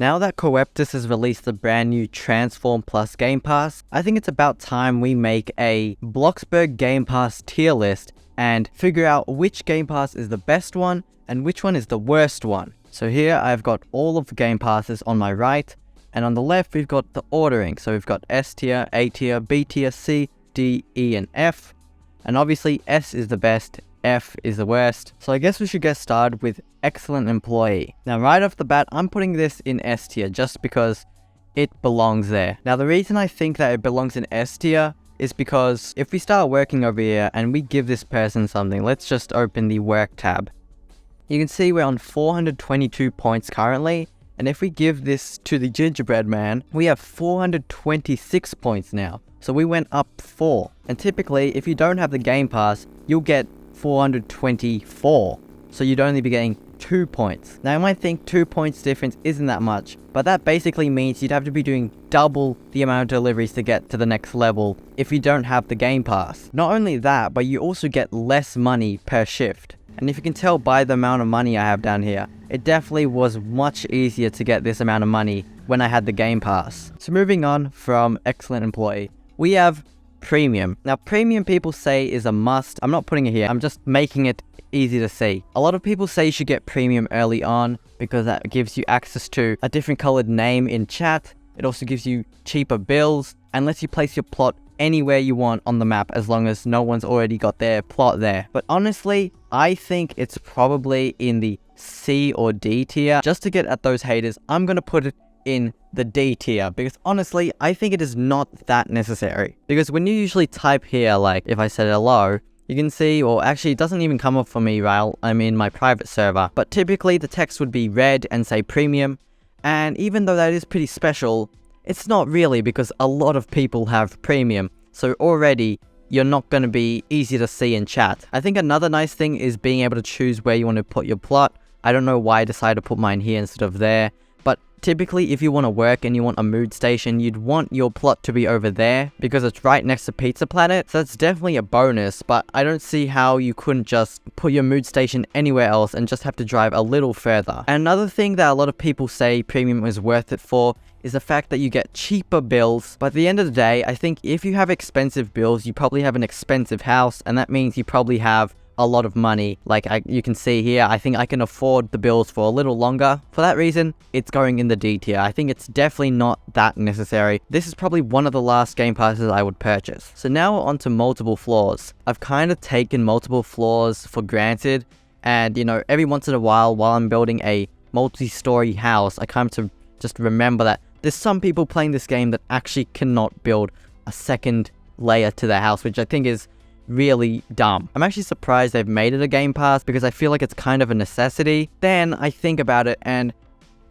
Now that Coeptus has released the brand new Transform Plus Game Pass, I think it's about time we make a Bloxburg Game Pass tier list and figure out which Game Pass is the best one and which one is the worst one. So here I've got all of the Game Passes on my right, and on the left we've got the ordering. So we've got S tier, A tier, B tier, C, D, E, and F. And obviously S is the best, F is the worst. So I guess we should get started with Excellent Employee. Now right off the bat, I'm putting this in S tier just because it belongs there. Now the reason I think that it belongs in S tier is because if we start working over here and we give this person something, let's just open the work tab. You can see we're on 422 points currently, and if we give this to the gingerbread man, we have 426 points now. So we went up 4. And typically, if you don't have the Game Pass, you'll get 424. So you'd only be getting 2 points. Now you might think 2 points difference isn't that much, but that basically means you'd have to be doing double the amount of deliveries to get to the next level if you don't have the Game Pass. Not only that, but you also get less money per shift. And if you can tell by the amount of money I have down here, it definitely was much easier to get this amount of money when I had the Game Pass. So moving on from Excellent Employee, we have Premium. Now Premium people say is a must. I'm not putting it here, I'm just making it easy to see. A lot of people say you should get Premium early on because that gives you access to a different colored name in chat. It also gives you cheaper bills and lets you place your plot anywhere you want on the map as long as no one's already got their plot there. But honestly, I think it's probably in the C or D tier. Just to get at those haters, I'm gonna put it in the D tier because honestly, I think it is not that necessary. Because when you usually type here, like if I said hello, you can see, or actually it doesn't even come up for me while I'm in my private server, but typically the text would be red and say Premium. And even though that is pretty special, it's not really because a lot of people have Premium. So already you're not going to be easy to see in chat. I think another nice thing is being able to choose where you want to put your plot. I don't know why I decided to put mine here instead of there, but typically if you want to work and you want a mood station, you'd want your plot to be over there because it's right next to Pizza Planet. So that's definitely a bonus, but I don't see how you couldn't just put your mood station anywhere else and just have to drive a little further. And another thing that a lot of people say Premium is worth it for is the fact that you get cheaper bills. But at the end of the day, I think if you have expensive bills, you probably have an expensive house, and that means you probably have a lot of money. Like you can see here, I think I can afford the bills for a little longer. For that reason, it's going in the D tier. I think it's definitely not that necessary. This is probably one of the last Game Passes I would purchase. So now on to multiple floors. I've kind of taken multiple floors for granted, and you know, every once in a while I'm building a multi-story house, I come to just remember that there's some people playing this game that actually cannot build a second layer to their house, which I think is really dumb. I'm actually surprised they've made it a Game Pass because I feel like it's kind of a necessity. Then I think about it, and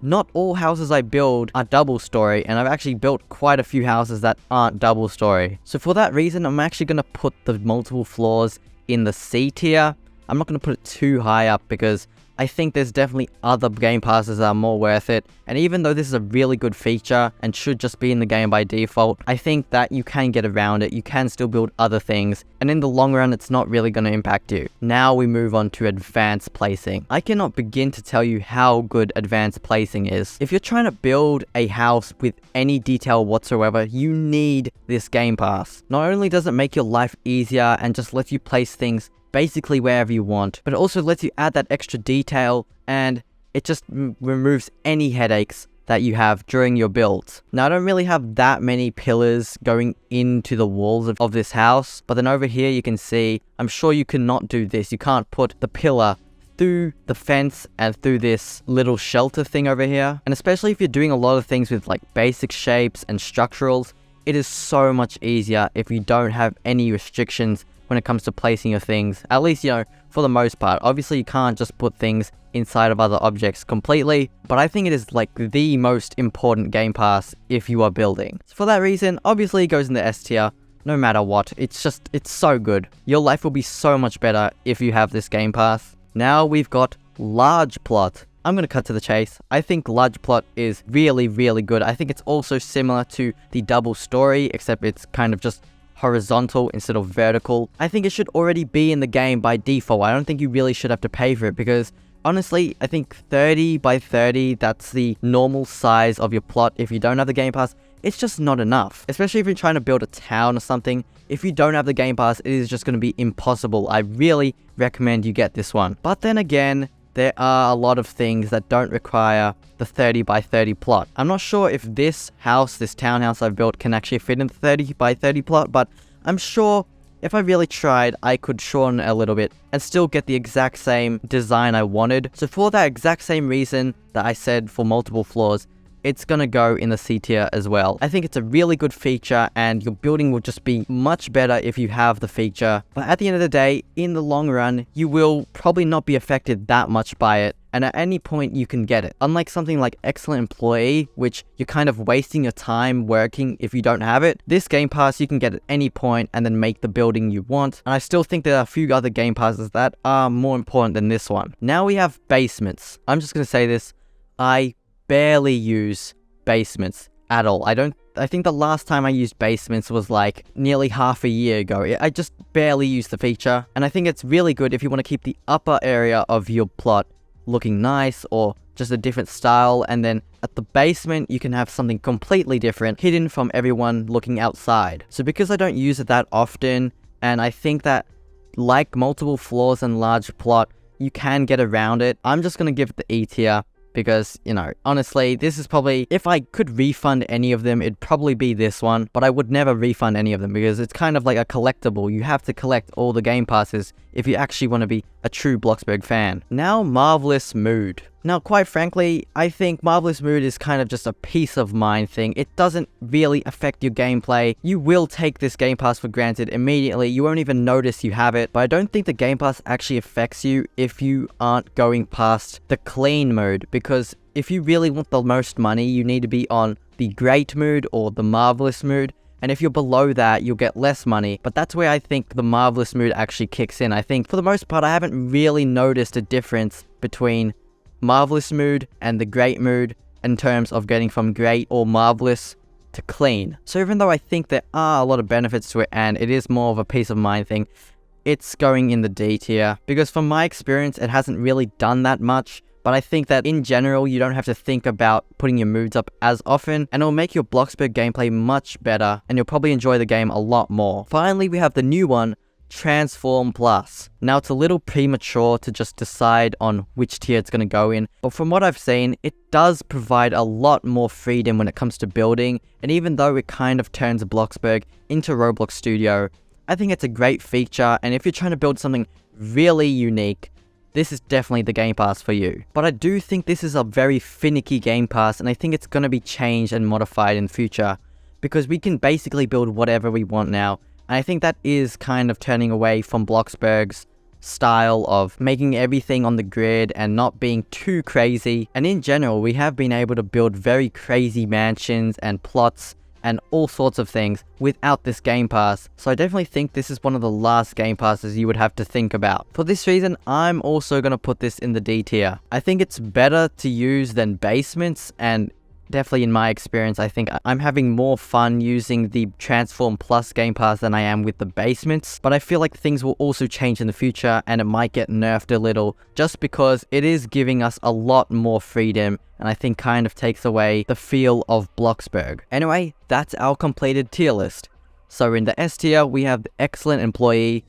not all houses I build are double story, and I've actually built quite a few houses that aren't double story. So for that reason, I'm actually going to put the multiple floors in the C tier. I'm not going to put it too high up because I think there's definitely other Game Passes that are more worth it. And even though this is a really good feature and should just be in the game by default, I think that you can get around it. You can still build other things, and in the long run, it's not really going to impact you. Now we move on to advanced placing. I cannot begin to tell you how good advanced placing is. If you're trying to build a house with any detail whatsoever, you need this Game Pass. Not only does it make your life easier and just lets you place things basically wherever you want, but it also lets you add that extra detail, and it just removes any headaches that you have during your builds. Now I don't really have that many pillars going into the walls of this house, but then over here you can see, I'm sure you cannot do this. You can't put the pillar through the fence and through this little shelter thing over here. And especially if you're doing a lot of things with like basic shapes and structurals, it is so much easier if you don't have any restrictions when it comes to placing your things, at least, you know, for the most part. Obviously, you can't just put things inside of other objects completely, but I think it is like the most important Game Pass if you are building. So for that reason, obviously it goes in the S tier, no matter what. It's so good. Your life will be so much better if you have this Game Pass. Now we've got large plot. I'm going to cut to the chase. I think large plot is really, really good. I think it's also similar to the double story, except it's kind of just horizontal instead of vertical. I think it should already be in the game by default. I don't think you really should have to pay for it because honestly, I think 30 by 30, that's the normal size of your plot. If you don't have the Game Pass, it's just not enough. Especially if you're trying to build a town or something. If you don't have the Game Pass, it is just going to be impossible. I really recommend you get this one. But then again, there are a lot of things that don't require the 30 by 30 plot. I'm not sure if this house, this townhouse I've built, can actually fit in the 30 by 30 plot, but I'm sure if I really tried, I could shorten it a little bit and still get the exact same design I wanted. So for that exact same reason that I said for multiple floors, it's gonna go in the C tier as well. I think it's a really good feature and your building will just be much better if you have the feature. But at the end of the day, in the long run, you will probably not be affected that much by it. And at any point you can get it. Unlike something like Excellent Employee, which you're kind of wasting your time working if you don't have it, this Game Pass you can get at any point and then make the building you want. And I still think there are a few other Game Passes that are more important than this one. Now we have basements. I'm just gonna say this, I barely use basements at all. I think the last time I used basements was like nearly half a year ago. I just barely used the feature. And I think it's really good if you want to keep the upper area of your plot looking nice or just a different style, and then at the basement you can have something completely different hidden from everyone looking outside. So because I don't use it that often, and I think that like multiple floors and large plot, you can get around it, I'm just gonna give it the E tier. Because, you know, honestly, this is probably, if I could refund any of them, it'd probably be this one. But I would never refund any of them because it's kind of like a collectible. You have to collect all the Game Passes if you actually want to be a true Bloxburg fan. Now, Marvelous Mood. Now, quite frankly, I think Marvelous Mood is kind of just a peace of mind thing. It doesn't really affect your gameplay. You will take this Game Pass for granted immediately. You won't even notice you have it. But I don't think the Game Pass actually affects you if you aren't going past the clean mode. Because if you really want the most money, you need to be on the great mood or the marvelous mood. And if you're below that, you'll get less money. But that's where I think the marvelous mood actually kicks in. I think for the most part, I haven't really noticed a difference between marvelous mood and the great mood in terms of getting from great or marvelous to clean. So even though I think there are a lot of benefits to it and it is more of a peace of mind thing, it's going in the D tier. Because from my experience, it hasn't really done that much. But I think that in general, you don't have to think about putting your moods up as often, and it'll make your Bloxburg gameplay much better, and you'll probably enjoy the game a lot more. Finally, we have the new one, Transform Plus. Now, it's a little premature to just decide on which tier it's going to go in, but from what I've seen, it does provide a lot more freedom when it comes to building, and even though it kind of turns Bloxburg into Roblox Studio, I think it's a great feature, and if you're trying to build something really unique, this is definitely the Game Pass for you. But I do think this is a very finicky Game Pass, and I think it's going to be changed and modified in the future, because we can basically build whatever we want now. And I think that is kind of turning away from Bloxburg's style of making everything on the grid and not being too crazy. And in general, we have been able to build very crazy mansions and plots and all sorts of things without this Game Pass. So I definitely think this is one of the last Game Passes you would have to think about. For this reason, I'm also going to put this in the D tier. I think it's better to use than basements, and definitely in my experience, I think I'm having more fun using the Transform Plus Game Pass than I am with the basements. But I feel like things will also change in the future and it might get nerfed a little just because it is giving us a lot more freedom, and I think kind of takes away the feel of Bloxburg. Anyway, that's our completed tier list. So in the S tier, we have the Excellent Employee.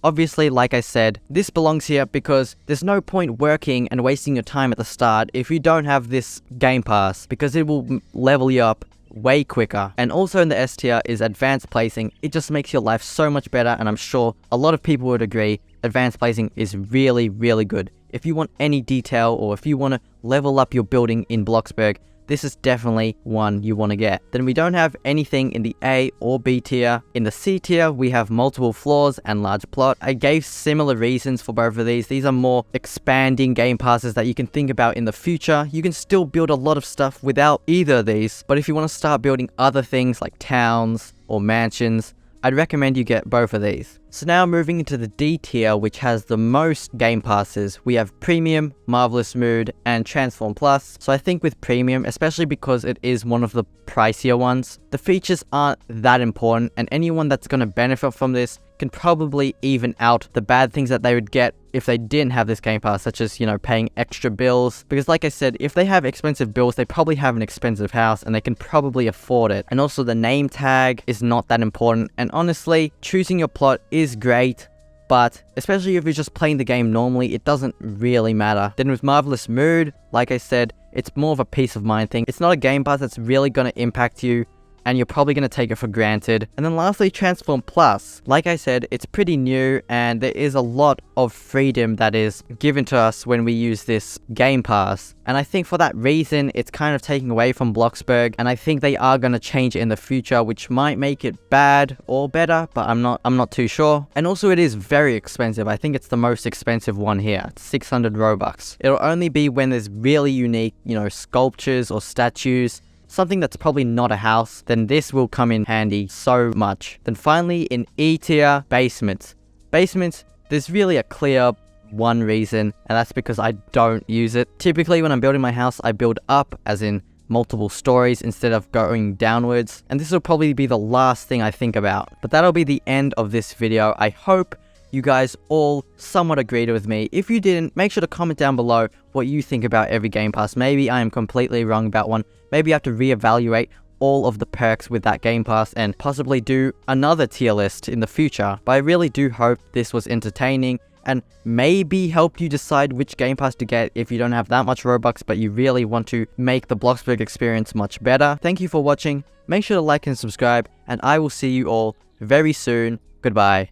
Obviously, like I said, this belongs here because there's no point working and wasting your time at the start if you don't have this Game Pass, because it will level you up way quicker. And also in the S tier is Advanced Placing. It just makes your life so much better, and I'm sure a lot of people would agree Advanced Placing is really, really good. If you want any detail or if you want to level up your building in Bloxburg, this is definitely one you want to get. Then we don't have anything in the A or B tier. In the C tier, we have multiple floors and large plot. I gave similar reasons for both of these. These are more expanding Game Passes that you can think about in the future. You can still build a lot of stuff without either of these, but if you want to start building other things like towns or mansions, I'd recommend you get both of these. So now moving into the D tier, which has the most Game Passes, we have Premium, Marvelous Mood, and Transform Plus. So I think with Premium, especially because it is one of the pricier ones, the features aren't that important, and anyone that's going to benefit from this can probably even out the bad things that they would get if they didn't have this Game Pass, such as, you know, paying extra bills. Because like I said, if they have expensive bills, they probably have an expensive house and they can probably afford it. And also the name tag is not that important. And honestly, choosing your plot is great, but especially if you're just playing the game normally, it doesn't really matter. Then with Marvelous Mood, like I said, it's more of a peace of mind thing. It's not a Game Pass that's really going to impact you, and you're probably going to take it for granted. And then lastly, Transform Plus. Like I said, it's pretty new, and there is a lot of freedom that is given to us when we use this Game Pass. And I think for that reason, it's kind of taking away from Bloxburg, and I think they are going to change it in the future, which might make it bad or better, but I'm not too sure. And also it is very expensive. I think it's the most expensive one here. It's 600 Robux. It'll only be when there's really unique, you know, sculptures or statues, something that's probably not a house, then this will come in handy so much. Then finally, in E tier, basements. Basements, there's really a clear one reason, and that's because I don't use it. Typically, when I'm building my house, I build up, as in multiple stories, instead of going downwards. And this will probably be the last thing I think about. But that'll be the end of this video. I hope you guys all somewhat agreed with me. If you didn't, make sure to comment down below what you think about every Game Pass. Maybe I am completely wrong about one. Maybe I have to reevaluate all of the perks with that Game Pass and possibly do another tier list in the future. But I really do hope this was entertaining and maybe help you decide which Game Pass to get if you don't have that much Robux, but you really want to make the Bloxburg experience much better. Thank you for watching. Make sure to like and subscribe, and I will see you all very soon. Goodbye.